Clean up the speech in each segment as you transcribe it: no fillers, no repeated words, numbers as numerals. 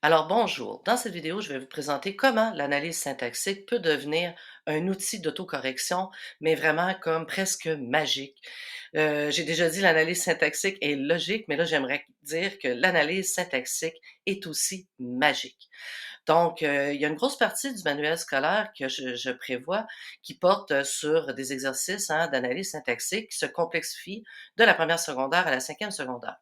Alors bonjour, dans cette vidéo, je vais vous présenter comment l'analyse syntaxique peut devenir un outil d'autocorrection, mais vraiment comme presque magique. J'ai déjà dit l'analyse syntaxique est logique, mais là j'aimerais dire que l'analyse syntaxique est aussi magique. Donc, il y a une grosse partie du manuel scolaire que je prévois qui porte sur des exercices d'analyse syntaxique qui se complexifient de la première secondaire à la cinquième secondaire.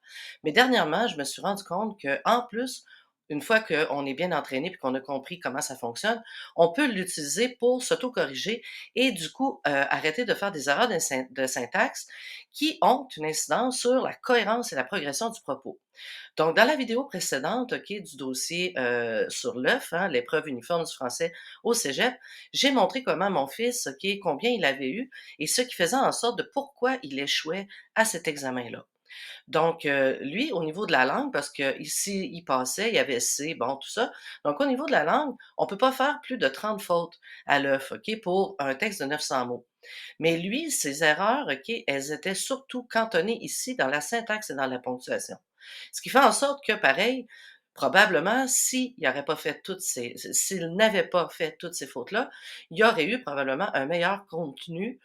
Mais dernièrement, je me suis rendu compte qu'en plus, une fois qu'on est bien entraîné puis qu'on a compris comment ça fonctionne, on peut l'utiliser pour s'auto-corriger et du coup, arrêter de faire des erreurs de syntaxe qui ont une incidence sur la cohérence et la progression du propos. Donc, dans la vidéo précédente, OK, du dossier, sur l'œuf, l'épreuve uniforme du français au cégep, j'ai montré comment mon fils, OK, combien il avait eu et ce qui faisait en sorte de pourquoi il échouait à cet examen-là. Donc, lui, au niveau de la langue, parce qu'ici, il passait, il y avait C, bon, tout ça. Donc, au niveau de la langue, on peut pas faire plus de 30 fautes à l'œuf, OK, pour un texte de 900 mots. Mais lui, ses erreurs, OK, elles étaient surtout cantonnées ici dans la syntaxe et dans la ponctuation. Ce qui fait en sorte que, pareil, probablement, s'il n'avait pas fait toutes ces fautes-là, il y aurait eu probablement un meilleur contenu,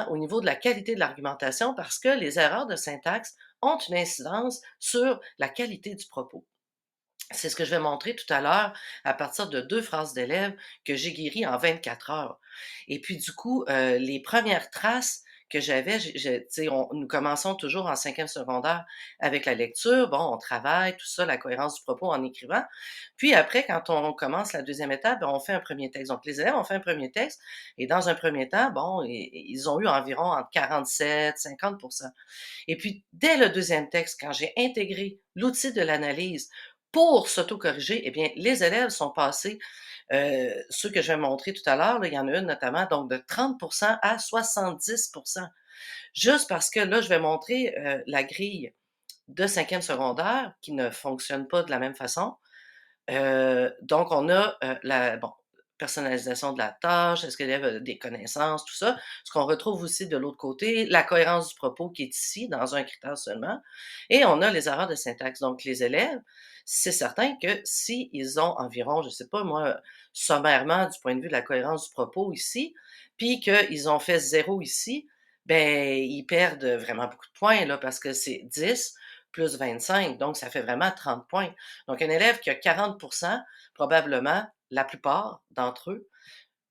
au niveau de la qualité de l'argumentation parce que les erreurs de syntaxe ont une incidence sur la qualité du propos. C'est ce que je vais montrer tout à l'heure à partir de 2 phrases d'élèves que j'ai guéries en 24 heures. Et puis du coup, les premières traces que j'avais, tu sais, nous commençons toujours en cinquième secondaire avec la lecture. Bon, on travaille, tout ça, la cohérence du propos en écrivant. Puis après, quand on commence la deuxième étape, ben, on fait un premier texte. Donc les élèves ont fait un premier texte et dans un premier temps, bon, ils ont eu environ entre 47-50. Et puis, dès le deuxième texte, quand j'ai intégré l'outil de l'analyse pour s'auto-corriger, eh bien, les élèves sont passés, ceux que je vais montrer tout à l'heure, là, il y en a une notamment, donc de 30 à 70. Juste parce que là, je vais montrer, la grille de cinquième secondaire qui ne fonctionne pas de la même façon. Donc on a, personnalisation de la tâche, est-ce que l'élève a des connaissances, tout ça. Ce qu'on retrouve aussi de l'autre côté, la cohérence du propos qui est ici, dans un critère seulement, et on a les erreurs de syntaxe. Donc les élèves, c'est certain que s'ils ont environ, je sais pas moi, sommairement du point de vue de la cohérence du propos ici, puis qu'ils ont fait 0 ici, ben ils perdent vraiment beaucoup de points là, parce que c'est 10 plus 25, donc ça fait vraiment 30 points. Donc, un élève qui a 40, probablement, la plupart d'entre eux,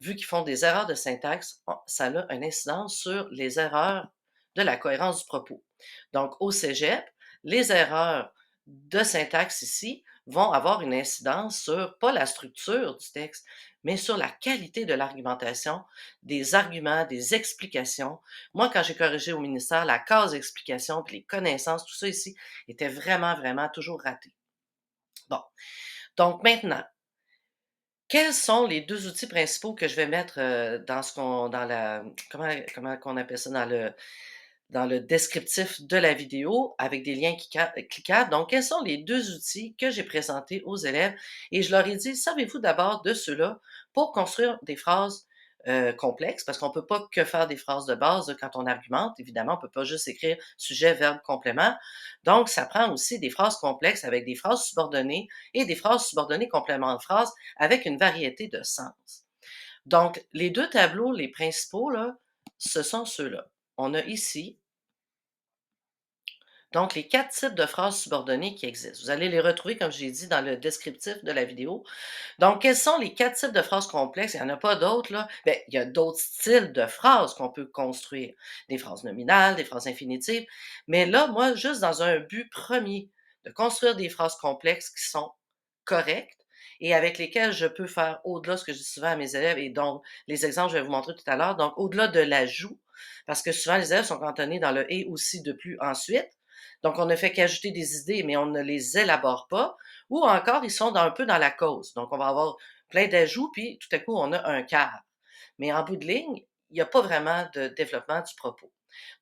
vu qu'ils font des erreurs de syntaxe, ça a une incidence sur les erreurs de la cohérence du propos. Donc, au cégep, les erreurs de syntaxe ici vont avoir une incidence sur, pas la structure du texte, mais sur la qualité de l'argumentation, des arguments, des explications. Moi, quand j'ai corrigé au ministère, la case explication, puis les connaissances, tout ça ici, était vraiment, vraiment toujours raté. Bon. Donc maintenant, quels sont les 2 outils principaux que je vais mettre, dans ce qu'on dans la comment qu'on appelle ça? Dans le descriptif de la vidéo avec des liens cliquables. Donc, quels sont les 2 outils que j'ai présentés aux élèves? Et je leur ai dit: «Servez-vous d'abord de ceux-là pour construire des phrases, complexes», parce qu'on peut pas que faire des phrases de base, quand on argumente. Évidemment, on peut pas juste écrire sujet, verbe, complément. Donc, ça prend aussi des phrases complexes avec des phrases subordonnées et des phrases subordonnées complément de phrase avec une variété de sens. Donc, les 2 tableaux, les principaux là, ce sont ceux-là. On a ici donc les 4 types de phrases subordonnées qui existent. Vous allez les retrouver, comme j'ai dit, dans le descriptif de la vidéo. Donc, quels sont les 4 types de phrases complexes? Il y en a pas d'autres, là. Bien, il y a d'autres styles de phrases qu'on peut construire. Des phrases nominales, des phrases infinitives. Mais là, moi, juste dans un but premier, de construire des phrases complexes qui sont correctes et avec lesquelles je peux faire au-delà, ce que je dis souvent à mes élèves et donc les exemples, je vais vous montrer tout à l'heure. Donc, au-delà de l'ajout, parce que souvent les élèves sont cantonnés dans le «et aussi de plus ensuite». Donc, on ne fait qu'ajouter des idées, mais on ne les élabore pas. Ou encore, ils sont un peu dans la cause. Donc, on va avoir plein d'ajouts, puis tout à coup, on a un cadre. Mais en bout de ligne, il n'y a pas vraiment de développement du propos.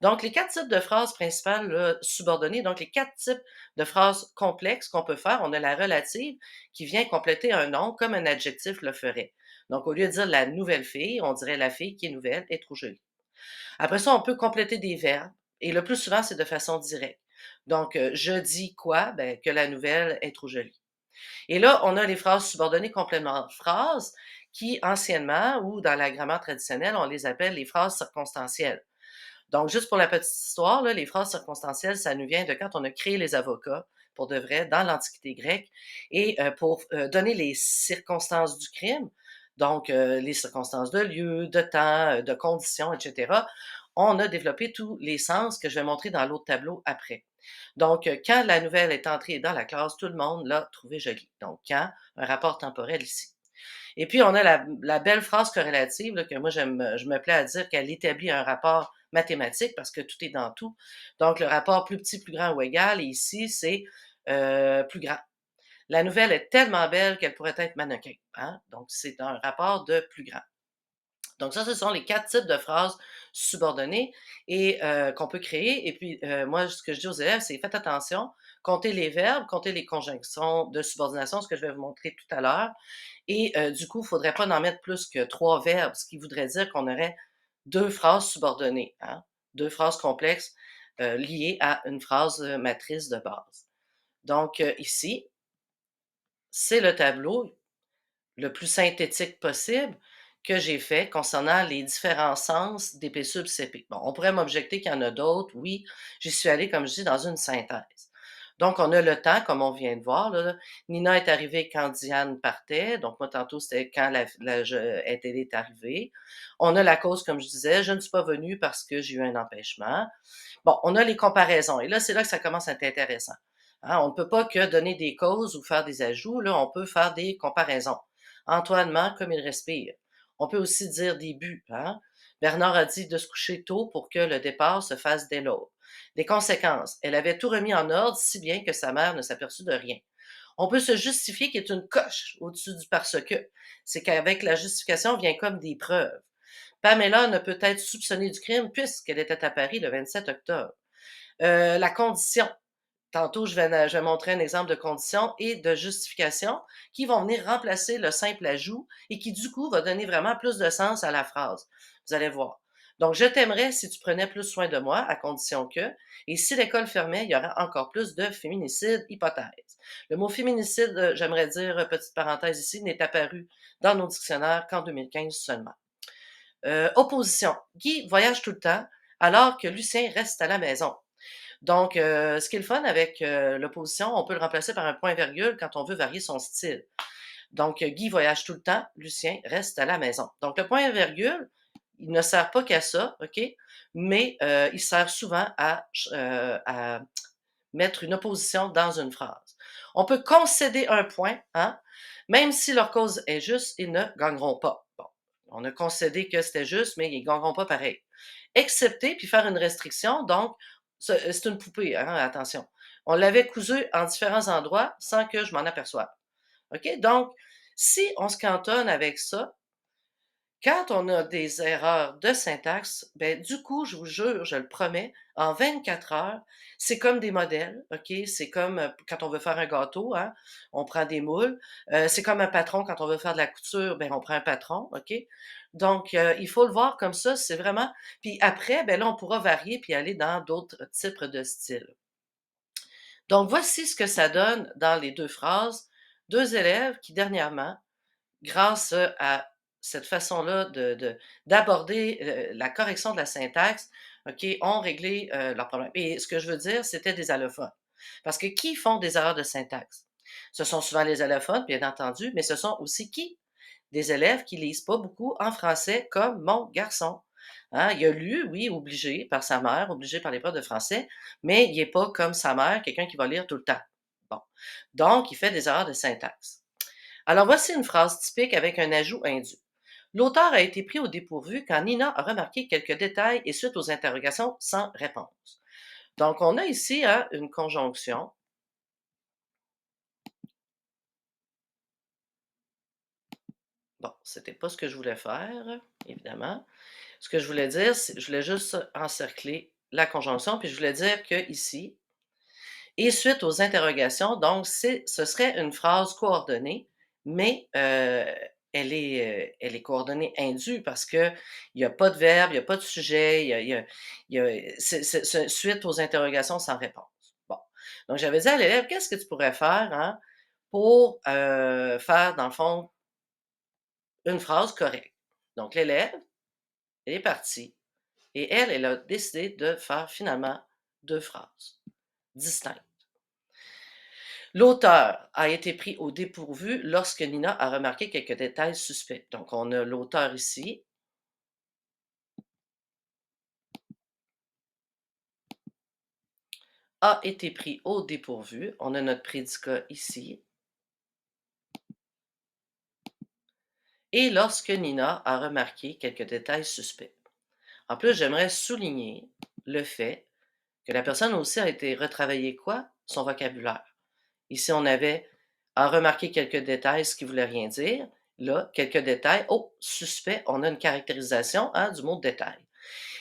Donc, les 4 types de phrases principales là, subordonnées, donc les 4 types de phrases complexes qu'on peut faire, on a la relative qui vient compléter un nom comme un adjectif le ferait. Donc, au lieu de dire la nouvelle fille, on dirait la fille qui est nouvelle est trop jolie. Après ça, on peut compléter des verbes et le plus souvent, c'est de façon directe. Donc, je dis quoi? Ben, que la nouvelle est trop jolie. Et là, on a les phrases subordonnées complément de phrase qui, anciennement ou dans la grammaire traditionnelle, on les appelle les phrases circonstancielles. Donc, juste pour la petite histoire, là, les phrases circonstancielles, ça nous vient de quand on a créé les avocats, pour de vrai, dans l'Antiquité grecque, et pour donner les circonstances du crime, donc les circonstances de lieu, de temps, de conditions, etc., on a développé tous les sens que je vais montrer dans l'autre tableau après. Donc, quand la nouvelle est entrée dans la classe, tout le monde l'a trouvé jolie. Donc, quand, un rapport temporel ici. Et puis, on a la belle phrase corrélative là, que moi, je me plais à dire qu'elle établit un rapport mathématique parce que tout est dans tout. Donc, le rapport plus petit, plus grand ou égal, et ici, c'est plus grand. La nouvelle est tellement belle qu'elle pourrait être mannequin. Hein? Donc, c'est un rapport de plus grand. Donc ça, ce sont les 4 types de phrases subordonnées et qu'on peut créer. Et puis, moi, ce que je dis aux élèves, c'est faites attention, comptez les verbes, comptez les conjonctions de subordination, ce que je vais vous montrer tout à l'heure. Et du coup, il ne faudrait pas en mettre plus que 3 verbes, ce qui voudrait dire qu'on aurait 2 phrases subordonnées, hein, 2 phrases complexes liées à une phrase matrice de base. Donc ici, c'est le tableau le plus synthétique possible que j'ai fait concernant les différents sens des P sub CP. Bon, on pourrait m'objecter qu'il y en a d'autres. Oui, j'y suis allée, comme je dis, dans une synthèse. Donc, on a le temps, comme on vient de voir. Là. Nina est arrivée quand Diane partait. Donc, moi, tantôt, c'était quand elle est arrivée. On a la cause, comme je disais. Je ne suis pas venue parce que j'ai eu un empêchement. Bon, on a les comparaisons. Et là, c'est là que ça commence à être intéressant. Hein, on ne peut pas que donner des causes ou faire des ajouts. Là, on peut faire des comparaisons. Antoine ment comme il respire. On peut aussi dire des buts. Hein? Bernard a dit de se coucher tôt pour que le départ se fasse dès l'aube. Les conséquences. Elle avait tout remis en ordre si bien que sa mère ne s'aperçut de rien. On peut se justifier qu'il est une coche au-dessus du parce que. C'est qu'avec la justification vient comme des preuves. Pamela ne peut être soupçonnée du crime puisqu'elle était à Paris le 27 octobre. La condition. Tantôt, je vais montrer un exemple de condition et de justification qui vont venir remplacer le simple ajout et qui, du coup, va donner vraiment plus de sens à la phrase. Vous allez voir. Donc, je t'aimerais si tu prenais plus soin de moi, à condition que, et si l'école fermait, il y aurait encore plus de féminicide, hypothèse. Le mot féminicide, j'aimerais dire, petite parenthèse ici, n'est apparu dans nos dictionnaires qu'en 2015 seulement. Opposition. Guy voyage tout le temps, alors que Lucien reste à la maison. Donc, ce qui est le fun avec l'opposition, on peut le remplacer par un point-virgule quand on veut varier son style. Donc, Guy voyage tout le temps, Lucien reste à la maison. Donc, le point-virgule, il ne sert pas qu'à ça, OK? Mais il sert souvent à mettre une opposition dans une phrase. On peut concéder un point, hein? Même si leur cause est juste, ils ne gagneront pas. Bon, on a concédé que c'était juste, mais ils ne gagneront pas pareil. Excepter, puis faire une restriction, donc, c'est une poupée, hein, attention. On l'avait cousu en différents endroits sans que je m'en aperçoive. OK? Donc, si on se cantonne avec ça, quand on a des erreurs de syntaxe, ben, du coup, je vous jure, je le promets, en 24 heures, c'est comme des modèles, OK? C'est comme quand on veut faire un gâteau, hein? On prend des moules. C'est comme un patron, quand on veut faire de la couture, ben, on prend un patron, OK? Donc, il faut le voir comme ça, c'est vraiment. Puis après, ben là, on pourra varier puis aller dans d'autres types de styles. Donc, voici ce que ça donne dans les deux phrases. Deux élèves qui, dernièrement, grâce à cette façon-là d'aborder la correction de la syntaxe, OK, ont réglé leur problème. Et ce que je veux dire, c'était des allophones. Parce que qui font des erreurs de syntaxe? Ce sont souvent les allophones, bien entendu, mais ce sont aussi qui? Des élèves qui lisent pas beaucoup en français, comme mon garçon. Hein, il a lu, oui, obligé par sa mère, obligé par les profs de français, mais il n'est pas comme sa mère, quelqu'un qui va lire tout le temps. Bon. Donc, il fait des erreurs de syntaxe. Alors voici une phrase typique avec un ajout indu. L'auteur a été pris au dépourvu quand Nina a remarqué quelques détails et suite aux interrogations sans réponse. Donc on a ici hein, une conjonction. Bon, c'était pas ce que je voulais faire, évidemment. Ce que je voulais dire, je voulais juste encercler la conjonction, puis je voulais dire que ici, et suite aux interrogations, donc ce serait une phrase coordonnée, mais elle est coordonnée indue parce que il n'y a pas de verbe, il n'y a pas de sujet, suite aux interrogations sans réponse. Bon. Donc, j'avais dit à l'élève, qu'est-ce que tu pourrais faire hein, pour, faire, dans le fond, une phrase correcte. Donc l'élève, elle est partie et elle a décidé de faire finalement 2 phrases distinctes. L'auteur a été pris au dépourvu lorsque Nina a remarqué quelques détails suspects. Donc on a l'auteur ici. A été pris au dépourvu. On a notre prédicat ici. Et lorsque Nina a remarqué quelques détails suspects. En plus, j'aimerais souligner le fait que la personne aussi a été retravailler quoi? Son vocabulaire. Ici, on avait a remarqué quelques détails, ce qui voulait rien dire. Là, quelques détails. Oh, suspect, on a une caractérisation hein, du mot détail.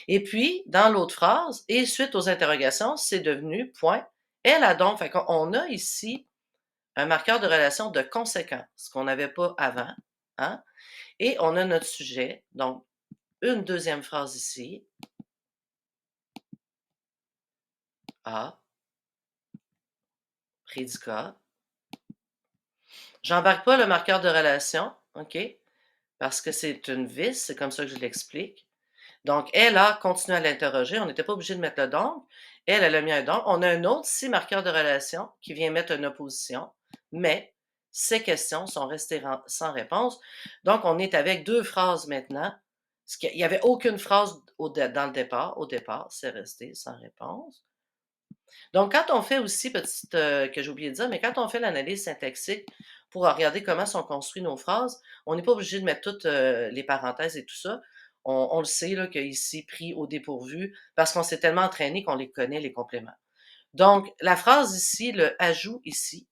Et puis, dans l'autre phrase, et suite aux interrogations, c'est devenu point. Elle a donc, fait qu'on a ici un marqueur de relation de conséquence qu'on n'avait pas avant. Hein? Et on a notre sujet, donc une deuxième phrase ici. A, prédicat. J'embarque pas le marqueur de relation, OK? Parce que c'est une vis, c'est comme ça que je l'explique. Donc, elle a continué à l'interroger. On n'était pas obligé de mettre le donc. Elle a mis un donc. On a un autre ici, marqueur de relation, qui vient mettre une opposition. Mais ces questions sont restées sans réponse. Donc, on est avec 2 phrases maintenant. Il n'y avait aucune phrase dans le départ. Au départ, c'est resté sans réponse. Donc, quand on fait aussi, petite, que j'ai oublié de dire, mais quand on fait l'analyse syntaxique pour regarder comment sont construites nos phrases, on n'est pas obligé de mettre toutes les parenthèses et tout ça. On le sait là, qu'ici, pris au dépourvu, parce qu'on s'est tellement entraîné qu'on les connaît, les compléments. Donc, la phrase ici, le ajout ici,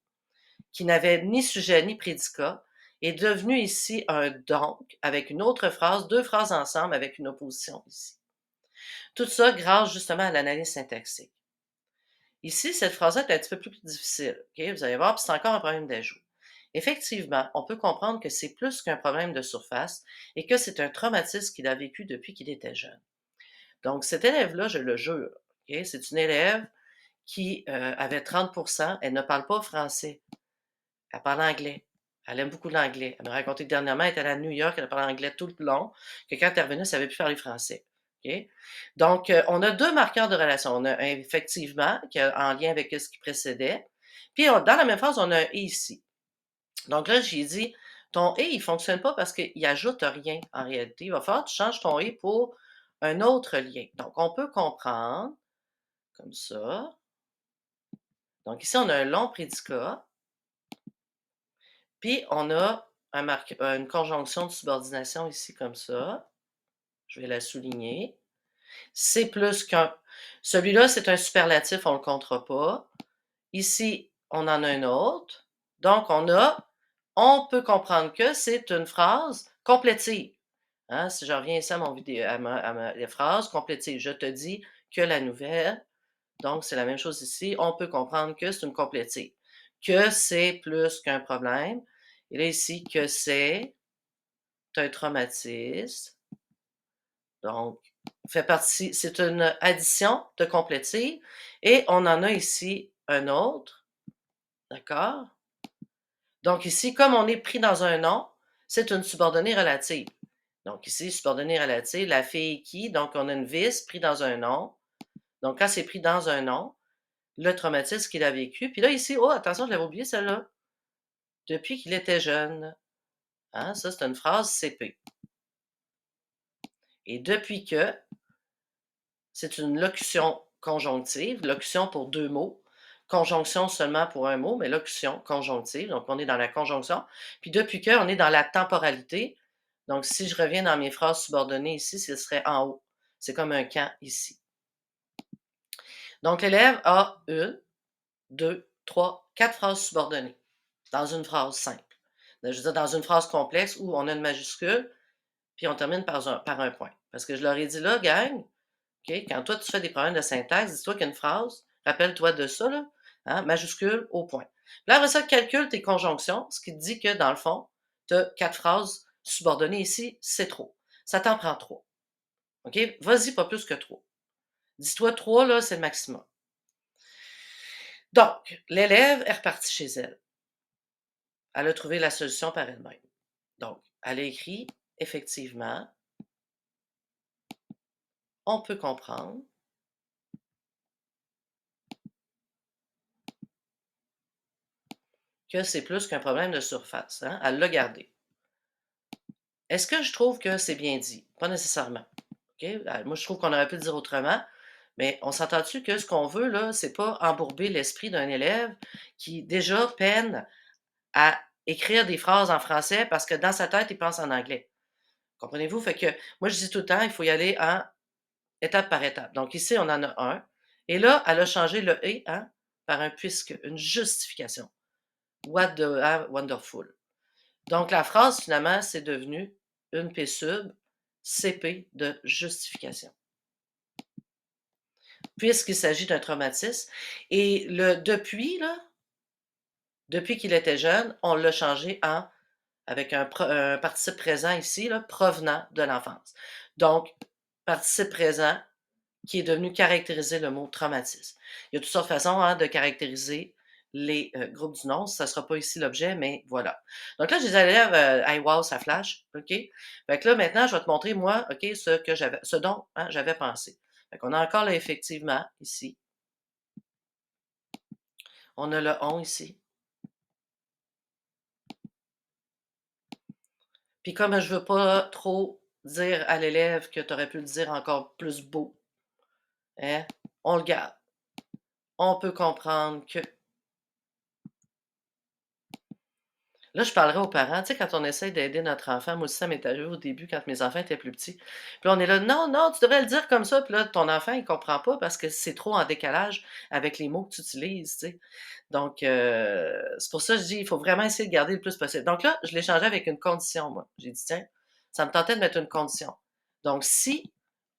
qui n'avait ni sujet ni prédicat, est devenu ici un donc, avec une autre phrase, 2 phrases ensemble avec une opposition ici. Tout ça grâce justement à l'analyse syntaxique. Ici, cette phrase-là est un petit peu plus difficile. OK? Vous allez voir, puis c'est encore un problème d'ajout. Effectivement, on peut comprendre que c'est plus qu'un problème de surface et que c'est un traumatisme qu'il a vécu depuis qu'il était jeune. Donc, cet élève-là, je le jure, OK? C'est une élève qui avait 30 elle ne parle pas français. Elle parle anglais. Elle aime beaucoup l'anglais. Elle m'a raconté que dernièrement, elle était allée à New York, elle a parlé anglais tout le long, que quand elle est revenue, elle ne savait plus parler français. OK? Donc, on a 2 marqueurs de relation. On a un effectivement, qui est en lien avec ce qui précédait. Puis, dans la même phrase, on a un et ici. Donc là, j'ai dit, ton et, il ne fonctionne pas parce qu'il n'ajoute rien en réalité. Il va falloir que tu changes ton et pour un autre lien. Donc, on peut comprendre comme ça. Donc, ici, on a un long prédicat. Puis, on a une conjonction de subordination ici comme ça. Je vais la souligner. C'est plus qu'un. Celui-là, c'est un superlatif, on ne le comptera pas. Ici, on en a un autre. Donc, on peut comprendre que c'est une phrase complétive. Hein, si je reviens ici à mon vidéo, les phrases complétives, je te dis que la nouvelle, donc c'est la même chose ici, on peut comprendre que c'est une complétive, que c'est plus qu'un problème. Et là, ici, que c'est un traumatisme. Donc, fait partie, c'est une addition de complétive. Et on en a ici un autre. D'accord? Donc, ici, comme on est pris dans un nom, c'est une subordonnée relative. Donc, ici, subordonnée relative, la fille qui, donc on a une vis pris dans un nom. Donc, quand c'est pris dans un nom, le traumatisme qu'il a vécu. Puis là, ici, oh, attention, je l'avais oublié celle-là. Depuis qu'il était jeune. Hein, ça, c'est une phrase CP. Et depuis que, c'est une locution conjonctive, locution pour 2 mots, conjonction seulement pour un mot, mais locution conjonctive, donc on est dans la conjonction. Puis depuis que, on est dans la temporalité. Donc, si je reviens dans mes phrases subordonnées ici, ce serait en haut. C'est comme un quand ici. Donc, l'élève a 1, 2, 3, 4 phrases subordonnées dans une phrase simple. Je veux dire, dans une phrase complexe où on a une majuscule, puis on termine par un point. Parce que je leur ai dit là, gang, OK, quand toi, tu fais des problèmes de syntaxe, dis-toi qu'une phrase, rappelle-toi de ça, là, hein, majuscule au point. Là, après ça, calcule tes conjonctions, ce qui te dit que, dans le fond, tu as 4 phrases subordonnées ici, c'est trop. Ça t'en prend 3. OK? Vas-y, pas plus que 3. Dis-toi 3, là, c'est le maximum. Donc, l'élève est repartie chez elle. Elle a trouvé la solution par elle-même. Donc, elle a écrit: «Effectivement, on peut comprendre que c'est plus qu'un problème de surface», hein, elle l'a gardé. Est-ce que je trouve que c'est bien dit? Pas nécessairement, OK? Moi, je trouve qu'on aurait pu le dire autrement, mais on s'entend-tu que ce qu'on veut là, c'est pas embourber l'esprit d'un élève qui déjà peine à écrire des phrases en français parce que dans sa tête, il pense en anglais. Comprenez-vous? Fait que moi, je dis tout le temps, il faut y aller en étape par étape. Donc ici, on en a un. Et là, elle a changé le et hein, par un puisque, une justification. What the wonderful. Donc la phrase, finalement, c'est devenu une P sub CP de justification. Puisqu'il s'agit d'un traumatisme. Et le depuis, là, depuis qu'il était jeune, on l'a changé en avec un participe présent ici, là, provenant de l'enfance. Donc, participe présent qui est devenu caractériser le mot traumatisme. Il y a toutes sortes de façons hein, de caractériser les groupes du nom. Ça ne sera pas ici l'objet, mais voilà. Donc là, je les élèves, hey, wow, ça flash, OK? Fait que là, maintenant, je vais te montrer, moi, OK, ce dont hein, j'avais pensé. Fait qu'on a encore là, effectivement, ici. On a le on ici. Puis comme je veux pas trop dire à l'élève que tu aurais pu le dire encore plus beau, hein, on le garde. On peut comprendre que là, je parlerai aux parents, tu sais, quand on essaie d'aider notre enfant, moi aussi, ça m'est arrivé au début quand mes enfants étaient plus petits. Puis on est là, non, non, tu devrais le dire comme ça. Puis là, ton enfant, il comprend pas parce que c'est trop en décalage avec les mots que tu utilises, tu sais. Donc, c'est pour ça que je dis, il faut vraiment essayer de garder le plus possible. Donc là, je l'ai changé avec une condition, moi. J'ai dit, tiens, ça me tentait de mettre une condition. Donc, si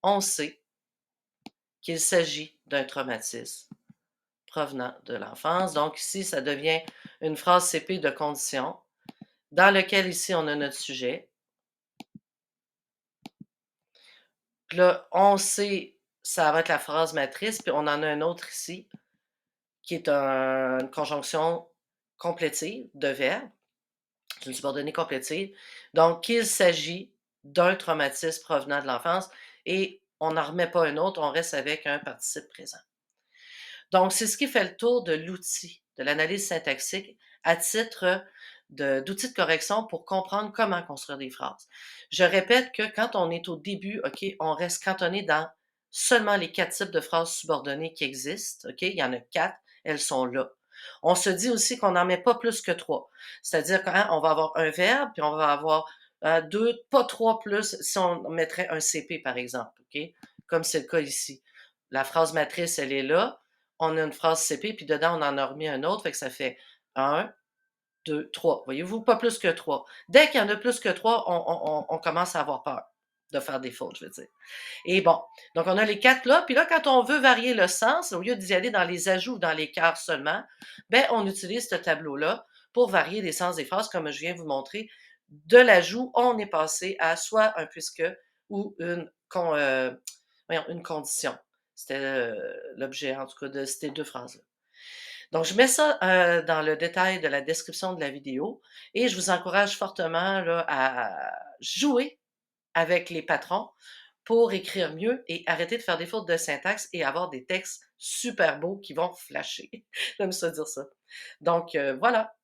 on sait qu'il s'agit d'un traumatisme provenant de l'enfance, donc ici, ça devient une phrase CP de condition dans lequel ici on a notre sujet. Puis là, on sait, ça va être la phrase matrice, puis on en a un autre ici, qui est une conjonction complétive de verbe, une subordonnée complétive. Donc, qu'il s'agit d'un traumatisme provenant de l'enfance et on n'en remet pas un autre, on reste avec un participe présent. Donc, c'est ce qui fait le tour de l'outil, de l'analyse syntaxique à titre d'outil de correction pour comprendre comment construire des phrases. Je répète que quand on est au début, OK, on reste cantonné dans seulement les 4 types de phrases subordonnées qui existent, OK? Il y en a 4, elles sont là. On se dit aussi qu'on n'en met pas plus que 3. C'est-à-dire qu'on hein, va avoir un verbe, puis on va avoir 2, pas 3 plus si on mettrait un CP, par exemple, OK? Comme c'est le cas ici. La phrase matrice, elle est là. On a une phrase CP, puis dedans, on en a remis un autre, fait que ça fait un, 2, 3. Voyez-vous, pas plus que 3. Dès qu'il y en a plus que 3, on commence à avoir peur de faire des fautes, je veux dire. Et bon, donc on a les 4 là, puis là, quand on veut varier le sens, au lieu d'y aller dans les ajouts ou dans les quarts seulement, ben on utilise ce tableau-là pour varier les sens des phrases, comme je viens de vous montrer. De l'ajout, on est passé à soit un puisque ou une condition. C'était l'objet, en tout cas, de ces deux phrases-là. Donc, je mets ça dans le détail de la description de la vidéo et je vous encourage fortement là, à jouer avec les patrons pour écrire mieux et arrêter de faire des fautes de syntaxe et avoir des textes super beaux qui vont flasher. J'aime ça dire ça. Donc, voilà.